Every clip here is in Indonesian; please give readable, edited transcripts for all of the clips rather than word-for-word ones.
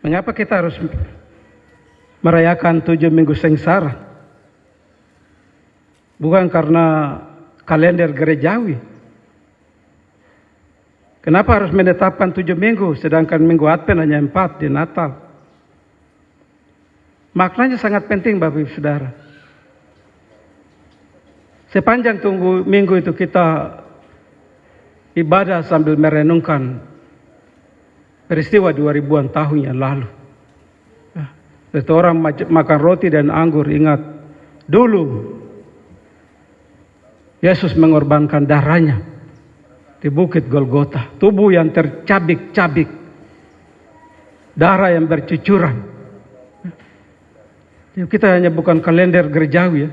Mengapa kita harus merayakan 7 minggu sengsara? Bukan karena kalender gerejawi. Kenapa harus menetapkan 7 minggu, sedangkan minggu Advent hanya 4 di Natal? Maknanya sangat penting Bapak Ibu Saudara. Sepanjang tunggu minggu itu kita ibadah sambil merenungkan peristiwa 2000-an tahun yang lalu. Setelah orang makan roti dan anggur, ingat dulu Yesus mengorbankan darahnya di Bukit Golgota. Tubuh yang tercabik-cabik, darah yang bercucuran. Kita hanya bukan kalender gerejawi ya.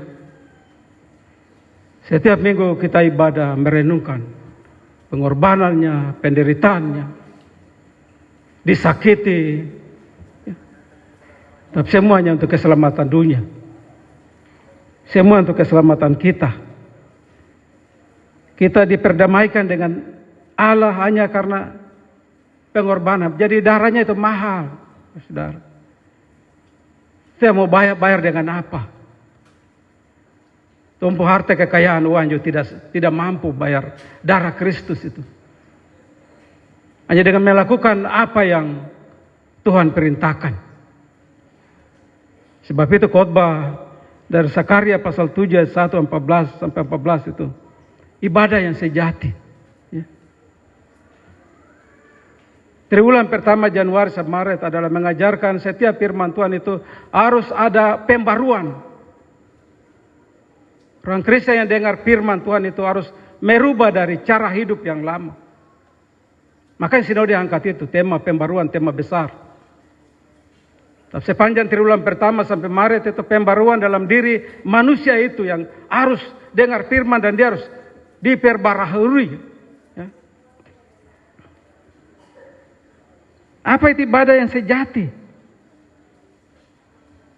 Setiap minggu kita ibadah merenungkan pengorbanannya, penderitaannya, disakiti, tapi semuanya untuk keselamatan dunia. Semua untuk keselamatan kita. Kita diperdamaikan dengan Allah hanya karena pengorbanan. Jadi darahnya itu mahal, saudara. Saya mau bayar dengan apa? Tumpuk harta kekayaan uang juga tidak mampu bayar darah Kristus itu. Hanya dengan melakukan apa yang Tuhan perintahkan. Sebab itu khotbah dari Zakaria pasal 7 ayat 1 14 sampai 14 itu ibadah yang sejati. Ya. Triwulan pertama Januari sampai Maret adalah mengajarkan setiap firman Tuhan itu harus ada pembaruan. Orang Kristen yang dengar firman Tuhan itu harus merubah dari cara hidup yang lama. Makanya sinode angkat itu tema pembaruan, tema besar. Tapi sepanjang triwulan pertama sampai Maret itu pembaruan dalam diri manusia itu yang harus dengar firman dan dia harus diperbarui. Ya. Apa itu ibadah yang sejati?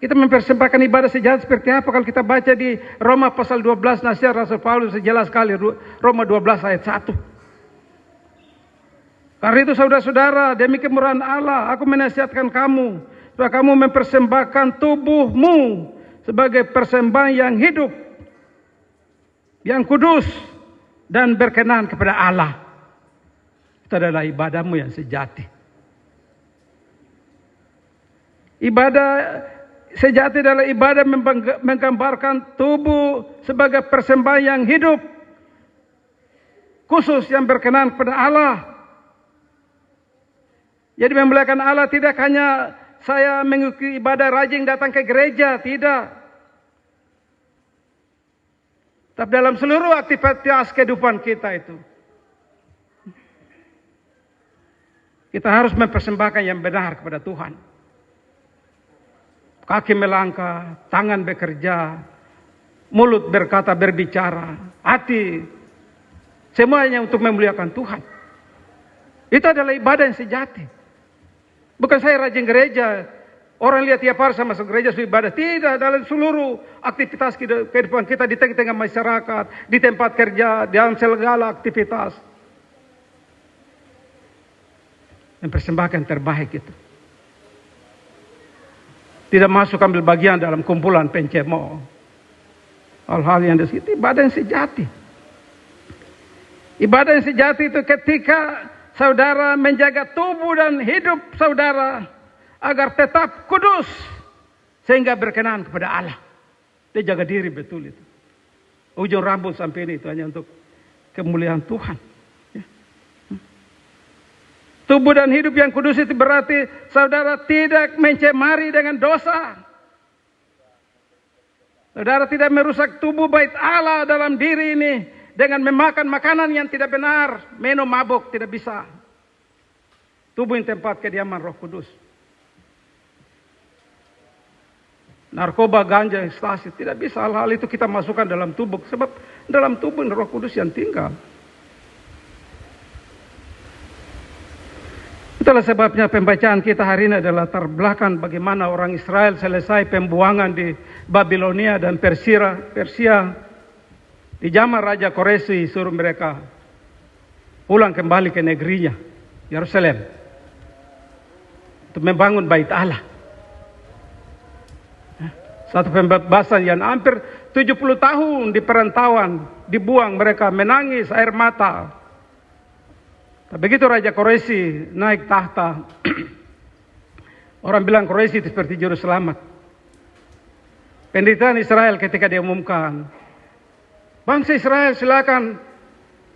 Kita mempersembahkan ibadah sejati seperti apa? Kalau kita baca di Roma pasal 12 nasihat Rasul Paulus jelas sekali, Roma 12 ayat 1. Karena itu saudara-saudara, demi kemurahan Allah aku menasihatkan kamu supaya kamu mempersembahkan tubuhmu sebagai persembahan yang hidup, yang kudus dan berkenan kepada Allah. Itu adalah ibadahmu yang sejati. Ibadah sejati adalah ibadah menggambarkan tubuh sebagai persembahan yang hidup, khusus yang berkenan kepada Allah. Jadi memuliakan Allah tidak hanya saya mengikuti ibadah rajin datang ke gereja, tidak. Tapi dalam seluruh aktivitas kehidupan kita itu, kita harus mempersembahkan yang benar kepada Tuhan. Kaki melangkah, tangan bekerja, mulut berkata, berbicara, hati, semuanya untuk memuliakan Tuhan. Itu adalah ibadah yang sejati. Bukan saya rajin gereja, orang lihat tiap hari sama masuk gereja sudah ibadah. Tidak, dalam seluruh aktivitas kehidupan kita di tengah-tengah masyarakat, di tempat kerja, dalam segala aktivitas. Mempersembahkan terbaik itu. Tidak masuk ambil bagian dalam kumpulan pencemooh. Hal-hal yang disitu ibadah yang sejati. Ibadah yang sejati itu ketika saudara menjaga tubuh dan hidup saudara agar tetap kudus sehingga berkenan kepada Allah. Dia jaga diri betul itu. Ujung rambut sampai ini itu hanya untuk kemuliaan Tuhan. Tubuh dan hidup yang kudus itu berarti saudara tidak mencemari dengan dosa. Saudara tidak merusak tubuh bait Allah dalam diri ini dengan memakan makanan yang tidak benar, minum mabuk, tidak bisa. Tubuh yang tempat kediaman Roh Kudus. Narkoba, ganja, ekstasi, tidak bisa hal-hal itu kita masukkan dalam tubuh, sebab dalam tubuh Roh Kudus yang tinggal. Itulah sebabnya pembacaan kita hari ini adalah latar belakang bagaimana orang Israel selesai pembuangan di Babilonia dan Persia. Di zaman Raja Koresi suruh mereka pulang kembali ke negerinya, Yerusalem. untuk membangun bait Allah. Satu pembebasan yang hampir 70 tahun di perantauan, dibuang mereka, menangis air mata. Tapi begitu Raja Koreshi naik tahta, orang bilang Koreshi itu seperti juru selamat. Penderitaan Israel ketika dia umumkan, bangsa Israel silakan,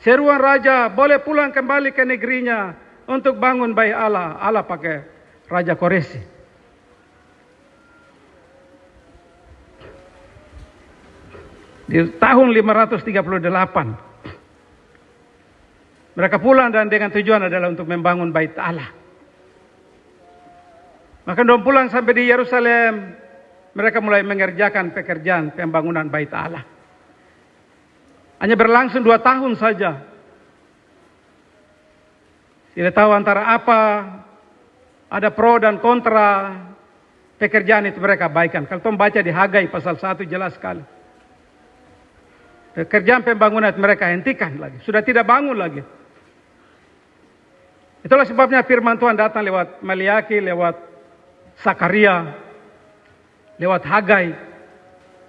seruan raja boleh pulang kembali ke negerinya untuk bangun bait Allah. Allah pakai Raja Koreshi. Di tahun 538 mereka pulang dan dengan tujuan adalah untuk membangun bait Allah. Maka mereka pulang sampai di Yerusalem, mereka mulai mengerjakan pekerjaan pembangunan bait Allah. Hanya berlangsung 2 tahun saja. Tidak tahu antara apa, ada pro dan kontra pekerjaan itu mereka baikan. Kalau kita baca di Hagai pasal 1 jelas sekali. Pekerjaan pembangunan mereka hentikan lagi. Sudah tidak bangun lagi. Itulah sebabnya firman Tuhan datang lewat Maliaki, lewat Sakaria, lewat Hagai.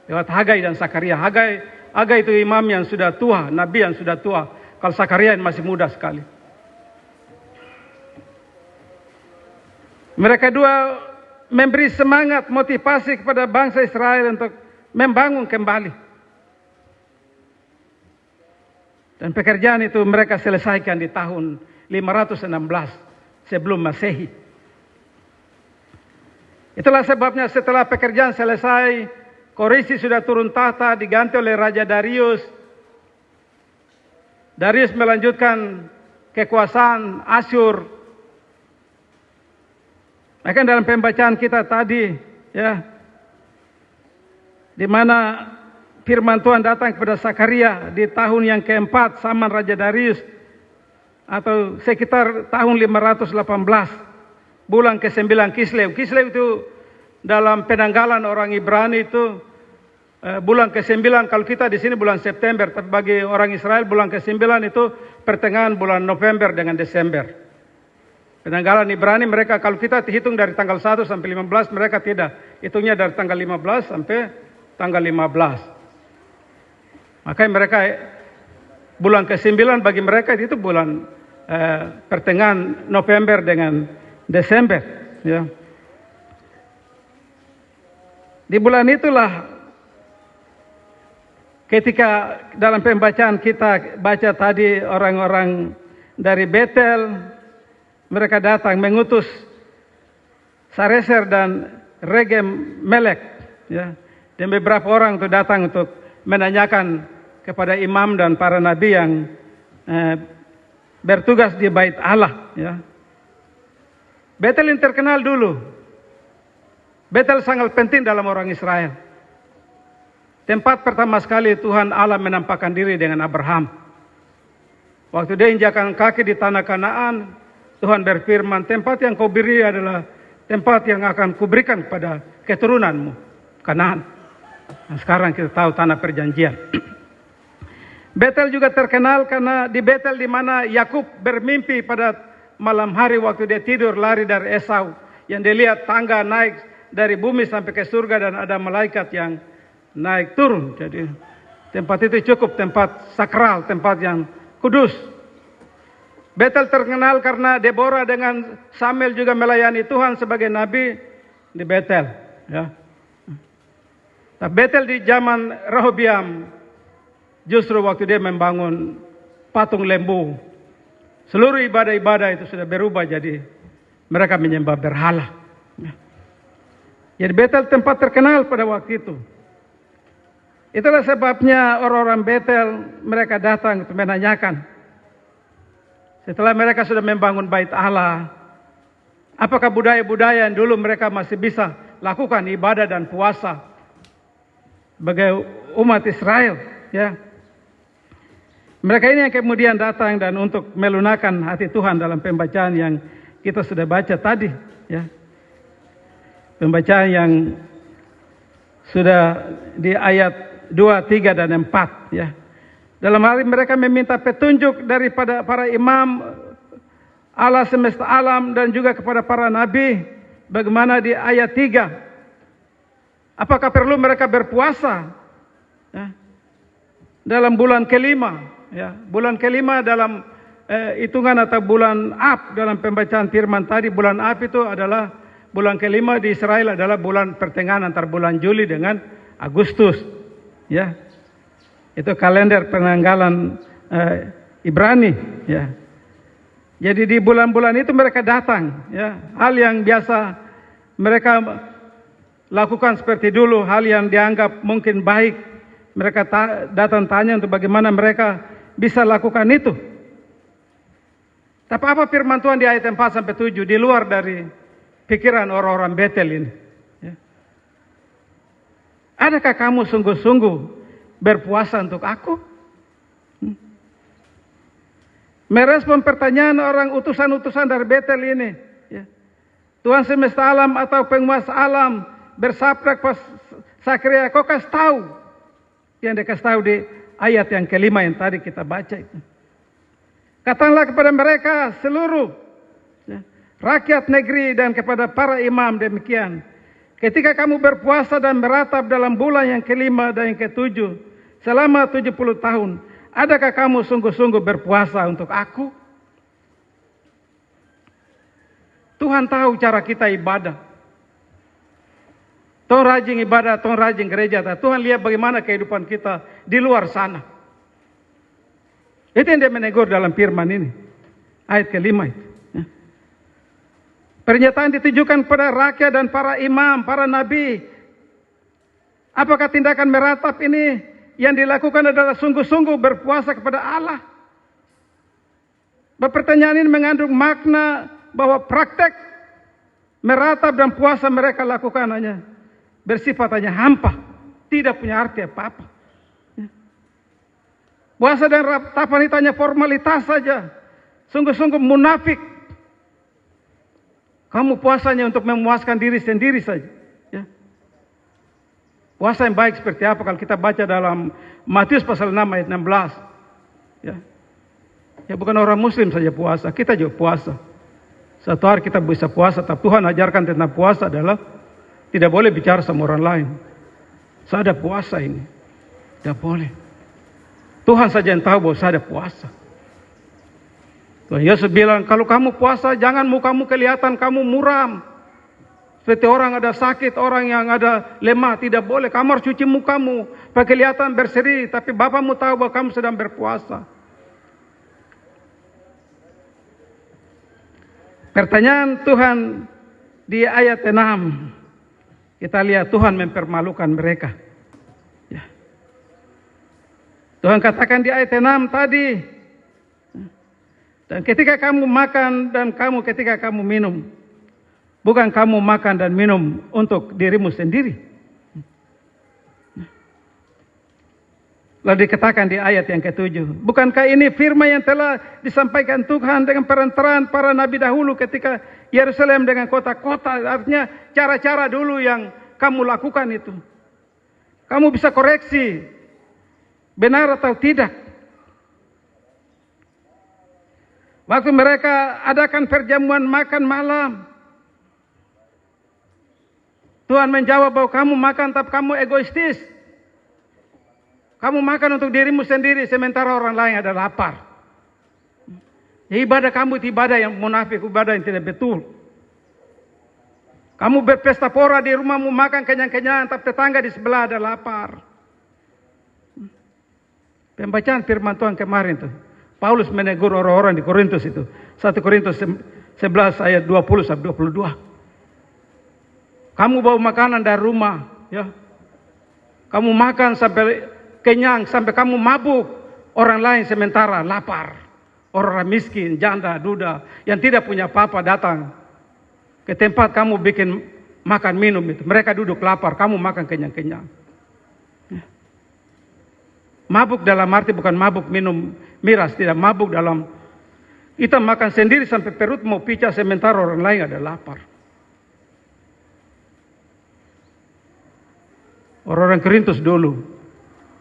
Lewat Hagai dan Sakaria. Hagai itu imam yang sudah tua, nabi yang sudah tua. Kalau Sakaria yang masih muda sekali. Mereka dua memberi semangat, motivasi kepada bangsa Israel untuk membangun kembali. Dan pekerjaan itu mereka selesaikan di tahun 516 sebelum Masehi. Itulah sebabnya setelah pekerjaan selesai, Koreshi sudah turun tahta diganti oleh Raja Darius. Darius melanjutkan kekuasaan Asyur. Maka dalam pembacaan kita tadi, ya, di mana firman Tuhan datang kepada Sakaria di tahun yang keempat zaman Raja Darius, atau sekitar tahun 518, bulan ke-9 Kislev. Kislev itu dalam penanggalan orang Ibrani itu bulan ke-9. Kalau kita di sini bulan September, tapi bagi orang Israel bulan ke-9 itu pertengahan bulan November dengan Desember. Penanggalan Ibrani mereka, kalau kita hitung dari tanggal 1 sampai 15, mereka tidak. Hitungnya dari tanggal 15 sampai tanggal 15. Makanya mereka bulan ke-9 bagi mereka itu bulan pertengahan November dengan Desember. Ya. Di bulan itulah ketika dalam pembacaan kita baca tadi orang-orang dari Betel, mereka datang mengutus Sareser dan Regem Melek. Ya. Dan beberapa orang itu datang untuk menanyakan kepada imam dan para nabi yang bertugas di bait Allah. Ya. Betel yang terkenal dulu. Betel sangat penting dalam orang Israel. Tempat pertama sekali Tuhan Allah menampakkan diri dengan Abraham. Waktu dia injakan kaki di tanah Kanaan, Tuhan berfirman, tempat yang kau beri adalah tempat yang akan kuberikan kepada keturunanmu, Kanaan. Nah, sekarang kita tahu tanah perjanjian. Betel juga terkenal karena di Betel di mana Yakub bermimpi pada malam hari waktu dia tidur lari dari Esau, yang dia lihat tangga naik dari bumi sampai ke surga dan ada malaikat yang naik turun. Jadi tempat itu cukup tempat sakral, tempat yang kudus. Betel terkenal karena Deborah dengan Samuel juga melayani Tuhan sebagai nabi di Betel. Ya. Tapi Betel di zaman Rehobiam justru waktu dia membangun patung lembu, seluruh ibadah-ibadah itu sudah berubah jadi mereka menyembah berhala. Jadi Betel tempat terkenal pada waktu itu. Itulah sebabnya orang-orang Betel mereka datang untuk menanyakan, setelah mereka sudah membangun bait Allah, apakah budaya-budaya yang dulu mereka masih bisa lakukan ibadah dan puasa sebagai umat Israel, ya. Mereka ini yang kemudian datang dan untuk melunakkan hati Tuhan dalam pembacaan yang kita sudah baca tadi, ya. Pembacaan yang sudah di ayat 2, 3 dan 4, ya. Dalam hal ini mereka meminta petunjuk daripada para imam Allah semesta alam dan juga kepada para nabi Bagaimana di ayat 3? Apakah perlu mereka berpuasa? Ya. Dalam bulan kelima, ya, bulan kelima dalam hitungan atau bulan Ab dalam pembacaan firman tadi, bulan Ab itu adalah bulan kelima di Israel, adalah bulan pertengahan antara bulan Juli dengan Agustus, ya. Itu kalender penanggalan Ibrani, ya. Jadi di bulan-bulan itu mereka datang, ya. Hal yang biasa mereka lakukan seperti dulu, hal yang dianggap mungkin baik. Mereka datang tanya untuk bagaimana mereka bisa lakukan itu. Tapi apa firman Tuhan di ayat 4 sampai 7 di luar dari pikiran orang-orang Betel ini? Ya. Adakah kamu sungguh-sungguh berpuasa untuk aku? Merespon pertanyaan orang utusan-utusan dari Betel ini. Ya. Tuhan semesta alam atau penguasa alam bersabda kepada Sakria, kau kasih tahu. Yang dikasih tahu di ayat yang kelima yang tadi kita baca itu. Katakanlah kepada mereka seluruh rakyat negeri dan kepada para imam demikian. Ketika kamu berpuasa dan meratap dalam bulan yang kelima dan yang ketujuh selama 70 tahun, adakah kamu sungguh-sungguh berpuasa untuk aku? Tuhan tahu cara kita ibadah. Tuhan rajin ibadah, Tuhan rajin gereja. Tuhan lihat bagaimana kehidupan kita di luar sana. Itu yang dia menegur dalam firman ini. Ayat kelima itu. Ya. Pernyataan ditujukan kepada rakyat dan para imam, para nabi. Apakah tindakan meratap ini yang dilakukan adalah sungguh-sungguh berpuasa kepada Allah? Pertanyaan ini mengandung makna bahwa praktek meratap dan puasa mereka lakukan hanya bersifat hanya hampa, tidak punya arti apa-apa. Puasa dan ratapan itu hanya formalitas saja, sungguh-sungguh munafik. Kamu puasanya untuk memuaskan diri sendiri saja. Ya. Puasa yang baik seperti apa kalau kita baca dalam Matius pasal 6 ayat 16. Ya. Ya bukan orang muslim saja puasa, kita juga puasa. Satu hari kita bisa puasa, tapi Tuhan ajarkan tentang puasa adalah tidak boleh bicara sama orang lain. Saya ada puasa ini. Tidak boleh. Tuhan saja yang tahu bahwa saya ada puasa. Tuhan Yesus bilang, kalau kamu puasa, jangan mukamu kelihatan kamu muram. Seperti orang ada sakit, orang yang ada lemah. Tidak boleh. Kamu harus cuci mukamu. Supaya kelihatan berseri. Tapi Bapamu tahu bahwa kamu sedang berpuasa. Pertanyaan Tuhan di ayat 6. Kita lihat Tuhan mempermalukan mereka. Ya. Tuhan katakan di ayat 6 tadi. Dan ketika kamu makan dan ketika kamu minum. Bukan kamu makan dan minum untuk dirimu sendiri. Lalu dikatakan di ayat yang ke-7. Bukankah ini firman yang telah disampaikan Tuhan dengan perantaraan para nabi dahulu ketika Yerusalem dengan kota-kota. Artinya cara-cara dulu yang kamu lakukan itu. Kamu bisa koreksi. Benar atau tidak. Waktu mereka adakan perjamuan makan malam. Tuhan menjawab bahwa kamu makan tapi kamu egoistis. Kamu makan untuk dirimu sendiri sementara orang lain ada lapar. Ibadah kamu itu ibadah yang munafik, ibadah yang tidak betul. Kamu berpesta pora di rumahmu makan kenyang-kenyang, tapi tetangga di sebelah ada lapar. Pembacaan firman Tuhan kemarin tuh, Paulus menegur orang-orang di Korintus itu. 1 Korintus 11 ayat 20 sampai 22. Kamu bawa makanan dari rumah, ya. Kamu makan sampai kenyang, sampai kamu mabuk. Orang lain sementara lapar. Orang miskin, janda, duda, yang tidak punya apa-apa datang ke tempat kamu bikin makan minum itu. Mereka duduk lapar, kamu makan kenyang-kenyang. Mabuk dalam arti bukan mabuk minum miras, tidak mabuk dalam kita makan sendiri sampai perut mau pecah sementara orang lain ada lapar. Orang-orang Korintus dulu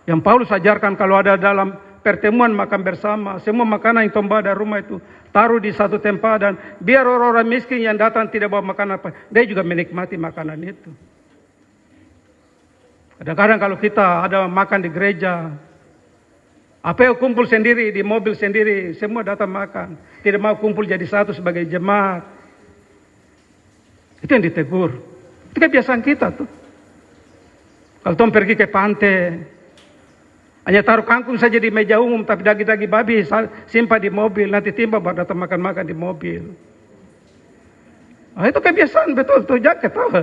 yang Paulus ajarkan kalau ada dalam pertemuan makan bersama. Semua makanan yang tomba dari rumah itu taruh di satu tempat, dan biar orang-orang miskin yang datang tidak bawa makanan apa, dia juga menikmati makanan itu. Kadang-kadang kalau kita ada makan di gereja, apa yang kumpul sendiri di mobil sendiri, semua datang makan, tidak mau kumpul jadi satu sebagai jemaat. Itu yang ditegur. Itu kebiasaan kita tuh. Kalau tom pergi ke pantai, hanya taruh kangkung saja di meja umum, tapi daging-daging babi simpan di mobil, nanti tiba baru datang makan-makan di mobil. Itu kebiasaan, betul tuh, jaket tahu.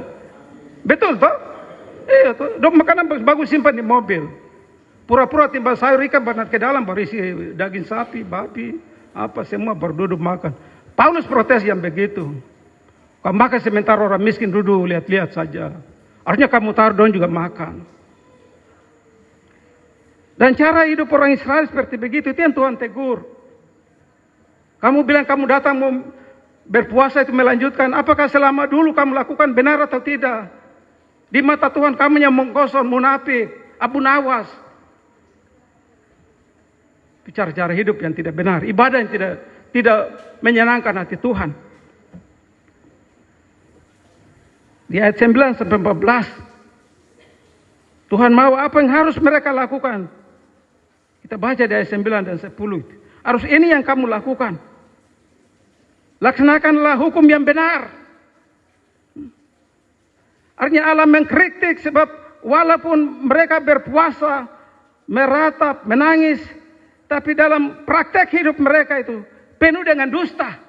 Betul tuh. Iya tuh, makanan bagus simpan di mobil. Pura-pura timbal sayur ikan banat ke dalam, baru isi daging sapi, babi, apa semua baru duduk makan. Paulus protes yang begitu. Kamu makan sementara orang miskin duduk lihat-lihat saja. Harusnya kamu taruh don juga makan. Dan cara hidup orang Israel seperti begitu, itu yang Tuhan tegur. Kamu bilang kamu datang mau berpuasa itu melanjutkan, apakah selama dulu kamu lakukan benar atau tidak? Di mata Tuhan kamu yang mengkosong, munafik, abu nawas. Bicara cara hidup yang tidak benar, ibadah yang tidak menyenangkan hati Tuhan. Di ayat 9 sampai 14, Tuhan mau apa yang harus mereka lakukan. Kita baca di ayat 9 dan 10. Harus ini yang kamu lakukan. Laksanakanlah hukum yang benar. Artinya Allah mengkritik sebab walaupun mereka berpuasa, meratap, menangis, tapi dalam praktek hidup mereka itu penuh dengan dusta.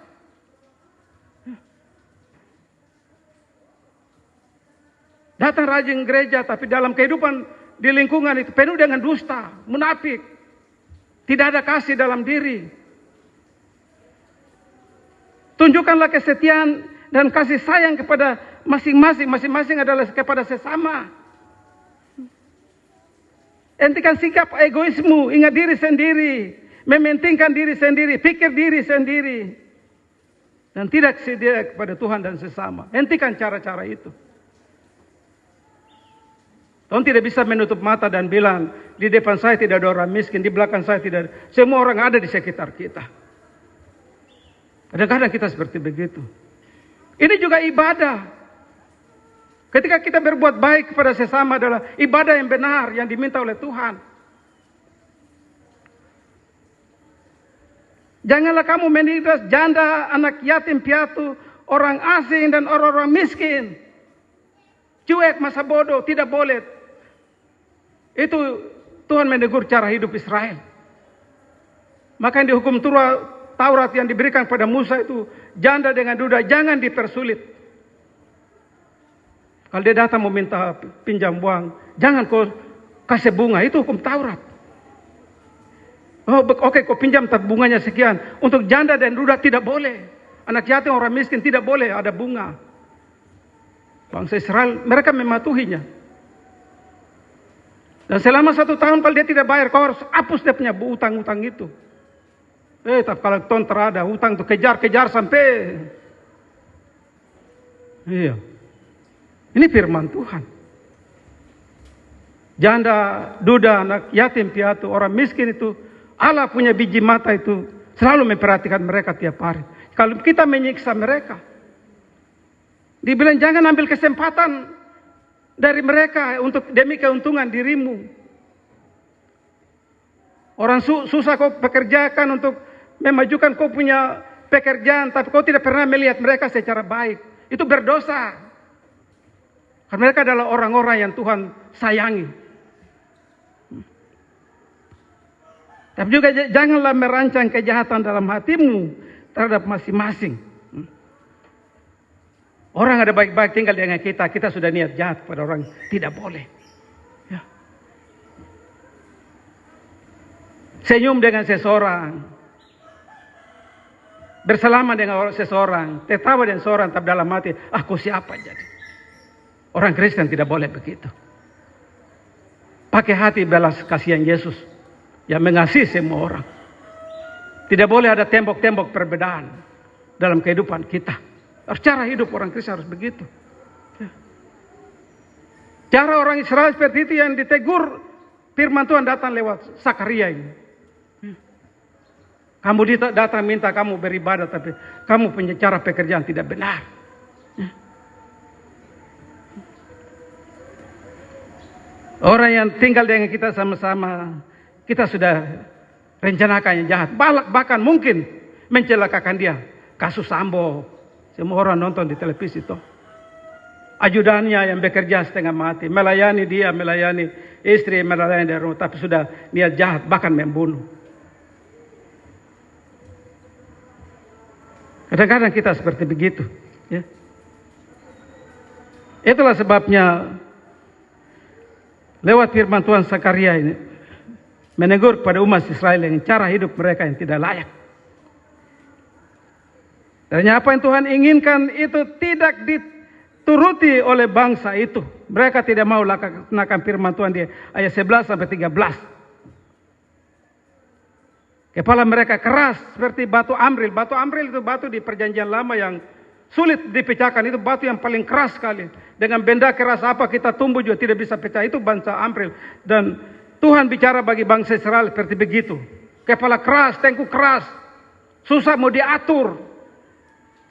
Datang rajin gereja, tapi dalam kehidupan di lingkungan itu penuh dengan dusta, munafik. Tidak ada kasih dalam diri. Tunjukkanlah kesetiaan dan kasih sayang kepada masing-masing adalah kepada sesama. Hentikan sikap egoisme, ingat diri sendiri, mementingkan diri sendiri, pikir diri sendiri, dan tidak sedia kepada Tuhan dan sesama. Hentikan cara-cara itu. Tuhan tidak bisa menutup mata dan bilang, di depan saya tidak ada orang miskin, di belakang saya tidak ada. Semua orang ada di sekitar kita. Kadang-kadang kita seperti begitu. Ini juga ibadah. Ketika kita berbuat baik kepada sesama adalah ibadah yang benar, yang diminta oleh Tuhan. Janganlah kamu menindas janda, anak yatim piatu, orang asing dan orang-orang miskin. Cuek, masa bodoh, tidak boleh. Itu Tuhan menegur cara hidup Israel. Maka di hukum Taurat yang diberikan pada Musa itu, janda dengan duda jangan dipersulit. Kalau dia datang meminta pinjam uang, jangan kau kasih bunga, itu hukum Taurat. Oh, oke, kau pinjam tapi bunganya sekian. Untuk janda dan duda tidak boleh. Anak yatim, orang miskin tidak boleh ada bunga. Bangsa Israel, mereka mematuhinya. Dan selama 1 tahun kalau dia tidak bayar, kau harus hapus dia punya utang-utang itu. Tapi kalau ton terada utang itu kejar-kejar sampai. Iya. Ini firman Tuhan. Janda, duda, anak yatim piatu, orang miskin itu, Allah punya biji mata itu selalu memperhatikan mereka tiap hari. Kalau kita menyiksa mereka, dibilang jangan ambil kesempatan dari mereka untuk demi keuntungan dirimu. Orang susah kau pekerjakan untuk memajukan kau punya pekerjaan, tapi kau tidak pernah melihat mereka secara baik. Itu berdosa. Karena mereka adalah orang-orang yang Tuhan sayangi. Tapi juga janganlah merancang kejahatan dalam hatimu terhadap masing-masing. Orang ada baik-baik tinggal dengan kita, kita sudah niat jahat pada orang, tidak boleh. Ya. Senyum dengan seseorang, bersalaman dengan seseorang, tertawa dengan seseorang, tapi dalam hati, aku siapa jadi? Orang Kristen tidak boleh begitu. Pakai hati belas kasihan Yesus yang mengasihi semua orang. Tidak boleh ada tembok-tembok perbedaan dalam kehidupan kita. Cara hidup orang Kristen harus begitu. Cara orang Israel seperti itu yang ditegur, firman Tuhan datang lewat Sakaria ini. Kamu datang minta kamu beribadah, tapi kamu punya cara pekerjaan tidak benar. Orang yang tinggal dengan kita sama-sama, kita sudah rencanakan yang jahat. Bahkan mungkin mencelakakan dia. Kasus Sambo, semua orang nonton di televisi itu. Ajudannya yang bekerja setengah mati, melayani dia, melayani istri, melayani di rumah, tapi sudah niat jahat, bahkan membunuh. Kadang-kadang kita seperti begitu. Ya. Itulah sebabnya lewat firman Tuhan Zakaria ini menegur kepada umat Israel yang cara hidup mereka yang tidak layak. Dan apa yang Tuhan inginkan itu tidak dituruti oleh bangsa itu. Mereka tidak mau laksanakan firman Tuhan di ayat 11 sampai 13. Kepala mereka keras seperti batu amril. Batu amril itu batu di perjanjian lama yang sulit dipecahkan. Itu batu yang paling keras sekali. Dengan benda keras apa kita tumbuh juga tidak bisa pecah. Itu bangsa amril. Dan Tuhan bicara bagi bangsa Israel seperti begitu. Kepala keras, tengkuk keras. Susah mau diatur.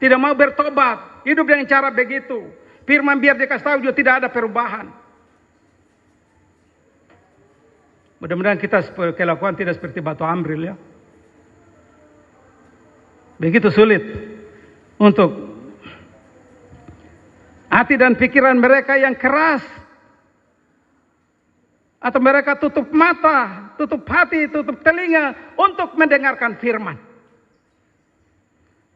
Tidak mau bertobat. Hidup dengan cara begitu. Firman biar dikasih tahu juga tidak ada perubahan. Mudah-mudahan kita kelakuan tidak seperti batu amril ya. Begitu sulit untuk hati dan pikiran mereka yang keras. Atau mereka tutup mata, tutup hati, tutup telinga untuk mendengarkan firman.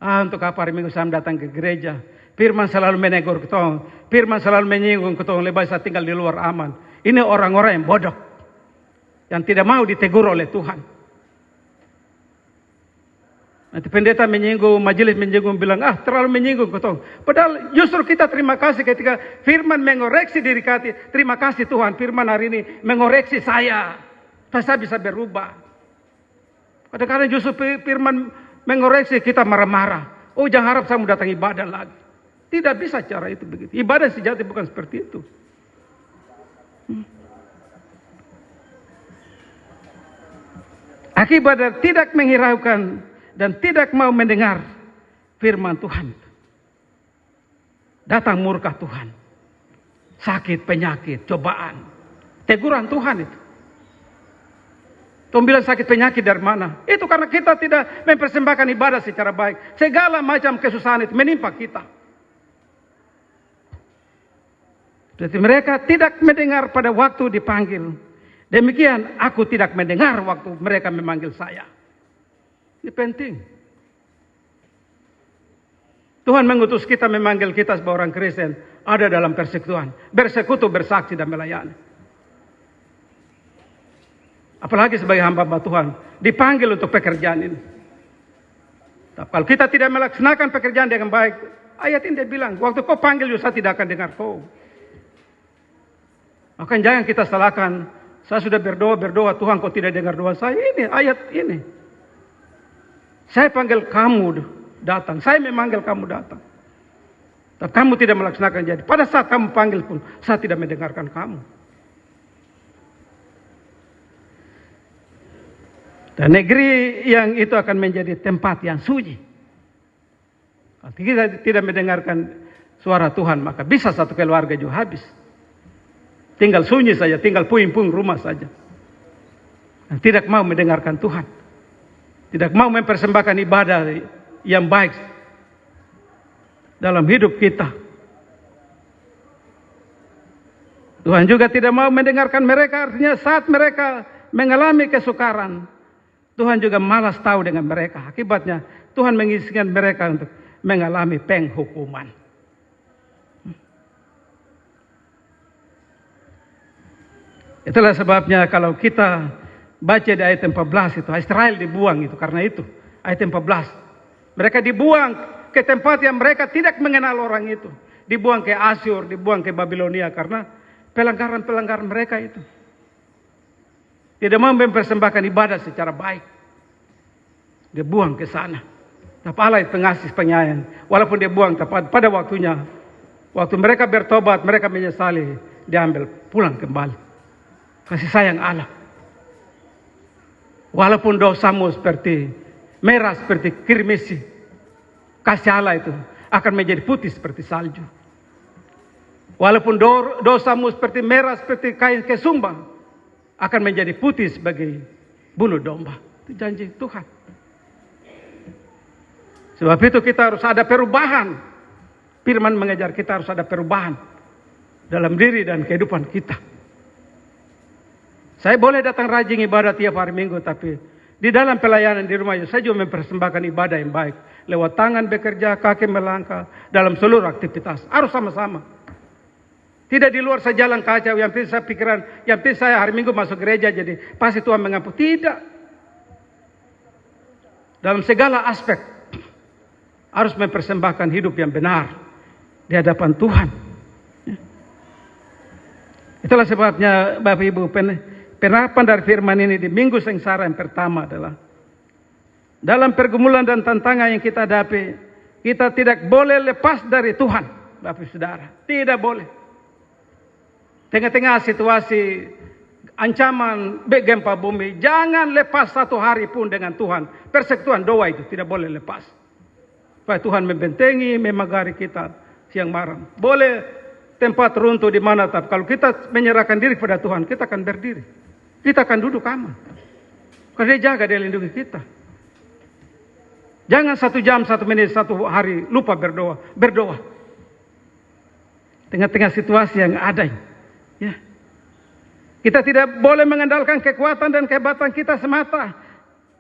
Untuk apa hari Minggu saya datang ke gereja? Firman selalu menegur ketong. Firman selalu menyinggung ketong. Lebih saya tinggal di luar aman. Ini orang-orang yang bodoh. Yang tidak mau ditegur oleh Tuhan. Nanti pendeta menyinggung, majelis menyinggung, bilang, terlalu menyinggung ketong. Padahal justru kita terima kasih ketika firman mengoreksi diri kita. Terima kasih Tuhan, firman hari ini mengoreksi saya. Saya bisa berubah. Kadang-kadang justru firman mengoreksi kita marah-marah. Oh, jangan harap saya mau datang ibadah lagi. Tidak bisa cara itu begitu. Ibadah sejati bukan seperti itu. Akibat tidak menghiraukan dan tidak mau mendengar firman Tuhan. Datang murka Tuhan. Sakit, penyakit, cobaan. Teguran Tuhan itu. Tuhan bilang sakit penyakit dari mana? Itu karena kita tidak mempersembahkan ibadah secara baik. Segala macam kesusahan itu menimpa kita. Jadi mereka tidak mendengar pada waktu dipanggil. Demikian aku tidak mendengar waktu mereka memanggil saya. Ini penting. Tuhan mengutus kita memanggil kita sebagai orang Kristen. Ada dalam persekutuan. Bersekutu, bersaksi dan melayani. Apalagi sebagai hamba Tuhan. Dipanggil untuk pekerjaan ini. Tapi kalau kita tidak melaksanakan pekerjaan dengan baik. Ayat ini dia bilang. Waktu kau panggil saya tidak akan dengar kau. Maka jangan kita salahkan. Saya sudah berdoa Tuhan kau tidak dengar doa saya. Ini ayat ini. Saya panggil kamu datang. Saya memanggil kamu datang. Tapi kamu tidak melaksanakan jadi. Pada saat kamu panggil pun, saya tidak mendengarkan kamu. Dan negeri yang itu akan menjadi tempat yang sunyi. Kalau kita tidak mendengarkan suara Tuhan, maka bisa satu keluarga juga habis. Tinggal sunyi saja, tinggal puing-puing rumah saja. Dan tidak mau mendengarkan Tuhan. Tidak mau mempersembahkan ibadah yang baik dalam hidup kita. Tuhan juga tidak mau mendengarkan mereka. Artinya saat mereka mengalami kesukaran, Tuhan juga malas tahu dengan mereka. Akibatnya Tuhan mengizinkan mereka untuk mengalami penghukuman. Itulah sebabnya kalau kita baca di ayat 14 itu, Israel dibuang itu karena itu. Ayat 14. Mereka dibuang ke tempat yang mereka tidak mengenal orang itu. Dibuang ke Asyur, dibuang ke Babilonia karena pelanggaran-pelanggaran mereka itu. Tidak mau mempersembahkan ibadah secara baik. Dibuang ke sana. Tapi Allah pengasih penyayang. Walaupun dia buang pada waktunya. Waktu mereka bertobat, mereka menyesali. Diambil pulang kembali. Kasih sayang Allah. Walaupun dosamu seperti merah seperti kirmisi. Kasih Allah itu akan menjadi putih seperti salju. Walaupun dosamu seperti merah seperti kain kesumba, akan menjadi putih sebagai bulu domba. Itu janji Tuhan. Sebab itu kita harus ada perubahan. Firman mengajar kita harus ada perubahan dalam diri dan kehidupan kita. Saya boleh datang rajin ibadah tiap hari Minggu, tapi di dalam pelayanan di rumah saya juga mempersembahkan ibadah yang baik. Lewat tangan bekerja, kaki melangkah, dalam seluruh aktivitas. Harus sama-sama. Tidak di luar saya jalan kacau, yang penting saya pikiran, yang penting saya hari Minggu masuk gereja, jadi pasti Tuhan mengampuni. Tidak. Dalam segala aspek, harus mempersembahkan hidup yang benar di hadapan Tuhan. Itulah sebabnya Bapak Ibu, penerapan dari firman ini di minggu sengsara yang pertama adalah dalam pergumulan dan tantangan yang kita hadapi, kita tidak boleh lepas dari Tuhan, Bapak Saudara. Tidak boleh. Tengah-tengah situasi ancaman gempa bumi, jangan lepas satu hari pun dengan Tuhan. Persekutuan doa itu tidak boleh lepas. Supaya Tuhan membentengi, memagari kita siang malam. Boleh tempat runtuh di mana, tapi kalau kita menyerahkan diri kepada Tuhan, kita akan berdiri. Kita akan duduk aman. Karena Dia jaga, Dia lindungi kita. Jangan 1 jam, 1 menit, 1 hari lupa berdoa. Berdoa. Tengah-tengah situasi yang ada. Ya. Kita tidak boleh mengandalkan kekuatan dan kehebatan kita semata.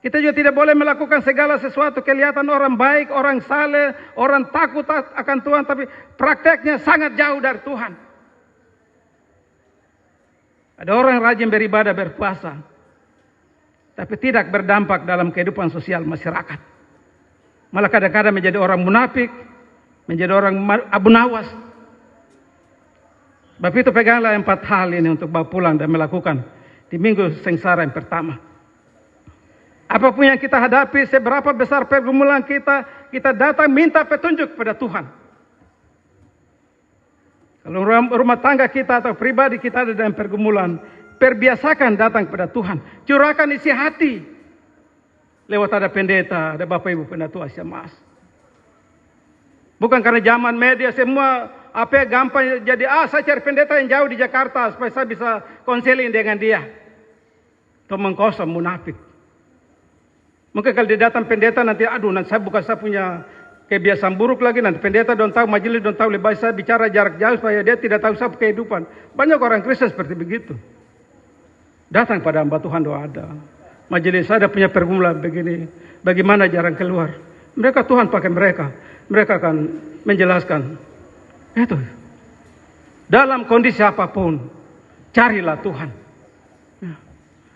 Kita juga tidak boleh melakukan segala sesuatu kelihatan orang baik, orang saleh, orang takut akan Tuhan, tapi prakteknya sangat jauh dari Tuhan. Ada orang rajin beribadah, berpuasa, tapi tidak berdampak dalam kehidupan sosial masyarakat. Malah kadang-kadang menjadi orang munafik, menjadi orang abu nawas. Sebab itu peganglah 4 hal ini untuk bawa pulang dan melakukan di minggu sengsara yang pertama. Apapun yang kita hadapi, seberapa besar pergumulan kita datang minta petunjuk kepada Tuhan. Kalau rumah tangga kita atau pribadi kita ada dalam pergumulan, perbiasakan datang kepada Tuhan. Curahkan isi hati. Lewat ada pendeta, ada Bapak Ibu Pendatua Syamaas. Bukan karena zaman media semua apa gampang jadi, saya cari pendeta yang jauh di Jakarta supaya saya bisa konseling dengan dia. Itu mengkosong, munafik. Mungkin kalau dia datang pendeta nanti, nanti saya punya kebiasaan buruk lagi, nanti pendeta don't tahu, majelis don't tahu, lebih baik saya bicara jarak jauh supaya dia tidak tahu saya kehidupan. Banyak orang Kristen seperti begitu. Datang pada hamba Tuhan, doa ada. Majelis saya ada punya pergumulan begini, bagaimana jarang keluar. Mereka Tuhan pakai mereka akan menjelaskan. Itu. Dalam kondisi apapun, carilah Tuhan.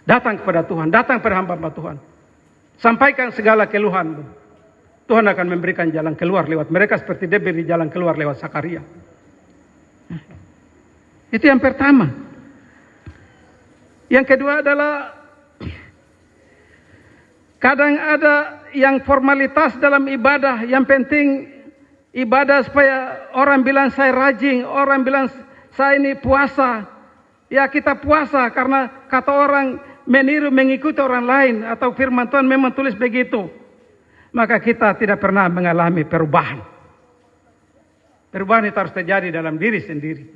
Datang kepada Tuhan, datang kepada hamba Tuhan. Sampaikan segala keluhanmu. Tuhan akan memberikan jalan keluar lewat mereka seperti dia beri jalan keluar lewat Sakaria. Itu yang pertama. Yang kedua adalah kadang ada yang formalitas dalam ibadah, yang penting ibadah supaya orang bilang saya rajin, orang bilang saya ini puasa. Ya kita puasa karena kata orang meniru mengikuti orang lain atau firman Tuhan memang tulis begitu. Maka kita tidak pernah mengalami perubahan. Perubahan itu harus terjadi dalam diri sendiri.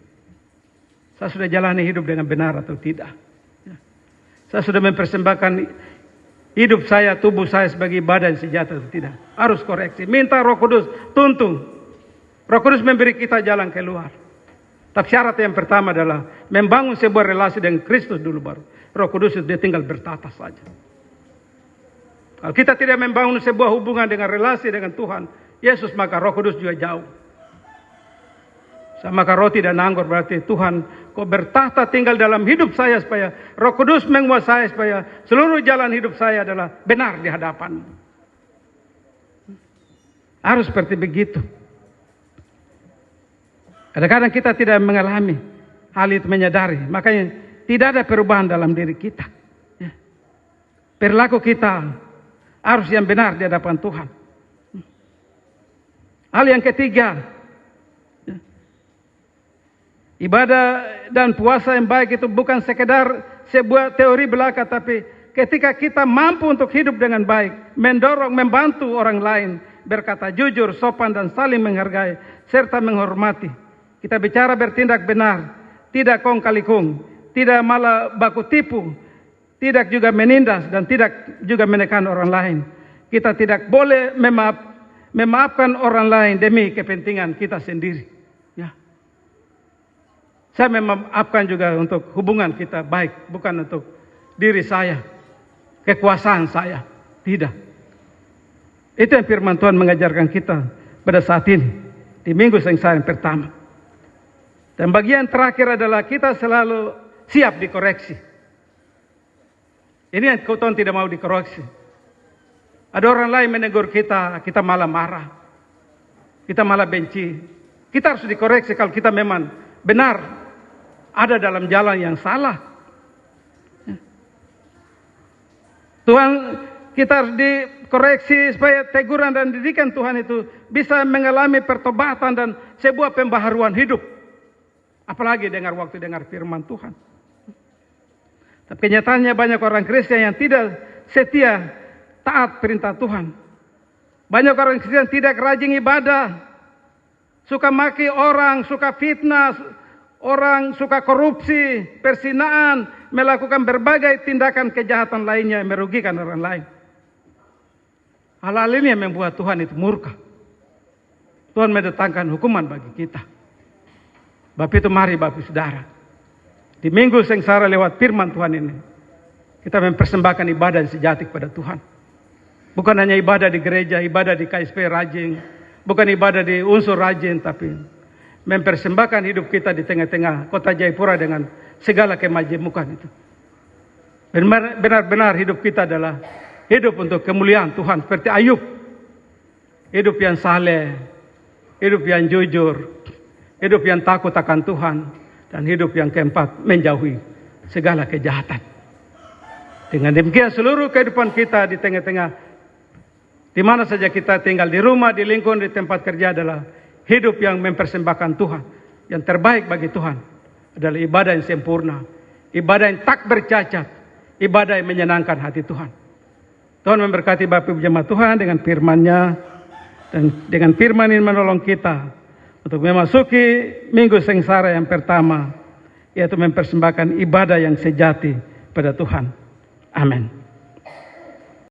Saya sudah jalani hidup dengan benar atau tidak. Saya sudah mempersembahkan hidup saya, tubuh saya sebagai ibadah yang sejati atau tidak. Harus koreksi. Minta Roh Kudus, tuntun. Roh Kudus memberi kita jalan keluar. Tapi syarat yang pertama adalah membangun sebuah relasi dengan Kristus dulu baru. Roh Kudus itu dia tinggal bertata saja. Kalau kita tidak membangun sebuah hubungan dengan relasi dengan Tuhan Yesus, maka Roh Kudus juga jauh. Sama makan roti dan anggur berarti Tuhan kau bertahta tinggal dalam hidup saya supaya Roh Kudus menguasai supaya seluruh jalan hidup saya adalah benar di hadapan-Mu. Harus seperti begitu. Kadang-kadang kita tidak mengalami hal itu, menyadari. Makanya tidak ada perubahan dalam diri kita. Perilaku kita harus yang benar di hadapan Tuhan. Hal yang ketiga, ibadah dan puasa yang baik itu bukan sekedar sebuah teori belaka, tapi ketika kita mampu untuk hidup dengan baik, mendorong, membantu orang lain, berkata jujur, sopan dan saling menghargai, serta menghormati. Kita bicara bertindak benar, tidak kong kali kong, tidak malah baku tipu, tidak juga menindas dan tidak juga menekan orang lain. Kita tidak boleh memaafkan orang lain demi kepentingan kita sendiri. Ya. Saya memaafkan juga untuk hubungan kita baik, bukan untuk diri saya, kekuasaan saya. Tidak. Itu yang firman Tuhan mengajarkan kita pada saat ini, di minggu sengsara yang pertama. Dan bagian terakhir adalah kita selalu siap dikoreksi. Ini yang Tuhan tidak mau dikoreksi. Ada orang lain menegur kita, kita malah marah. Kita malah benci. Kita harus dikoreksi kalau kita memang benar ada dalam jalan yang salah. Tuhan, kita harus dikoreksi supaya teguran dan didikan Tuhan itu bisa mengalami pertobatan dan sebuah pembaharuan hidup. Apalagi waktu dengar firman Tuhan. Tapi kenyataannya banyak orang Kristen yang tidak setia taat perintah Tuhan. Banyak orang Kristen tidak rajin ibadah, suka maki orang, suka fitnah orang, suka korupsi, perzinaan, melakukan berbagai tindakan kejahatan lainnya yang merugikan orang lain. Hal-hal ini yang membuat Tuhan itu murka. Tuhan mendatangkan hukuman bagi kita. Bapak itu mari Bapak Saudara, di minggu sengsara lewat firman Tuhan ini, kita mempersembahkan ibadah yang sejati kepada Tuhan. Bukan hanya ibadah di gereja, ibadah di KSP rajin, bukan ibadah di unsur rajin, tapi mempersembahkan hidup kita di tengah-tengah kota Jayapura dengan segala kemajemukan itu. Benar-benar hidup kita adalah hidup untuk kemuliaan Tuhan, seperti Ayub. Hidup yang saleh, hidup yang jujur, hidup yang takut akan Tuhan, dan hidup yang keempat menjauhi segala kejahatan. Dengan demikian seluruh kehidupan kita di tengah-tengah, di mana saja kita tinggal, di rumah, di lingkungan, di tempat kerja adalah hidup yang mempersembahkan Tuhan. Yang terbaik bagi Tuhan adalah ibadah yang sempurna, ibadah yang tak bercacat, ibadah yang menyenangkan hati Tuhan. Tuhan memberkati Bapak Ibu jemaat Tuhan dengan firman-Nya, dan dengan firman ini menolong kita untuk memasuki minggu sengsara yang pertama, yaitu mempersembahkan ibadah yang sejati pada Tuhan. Amin.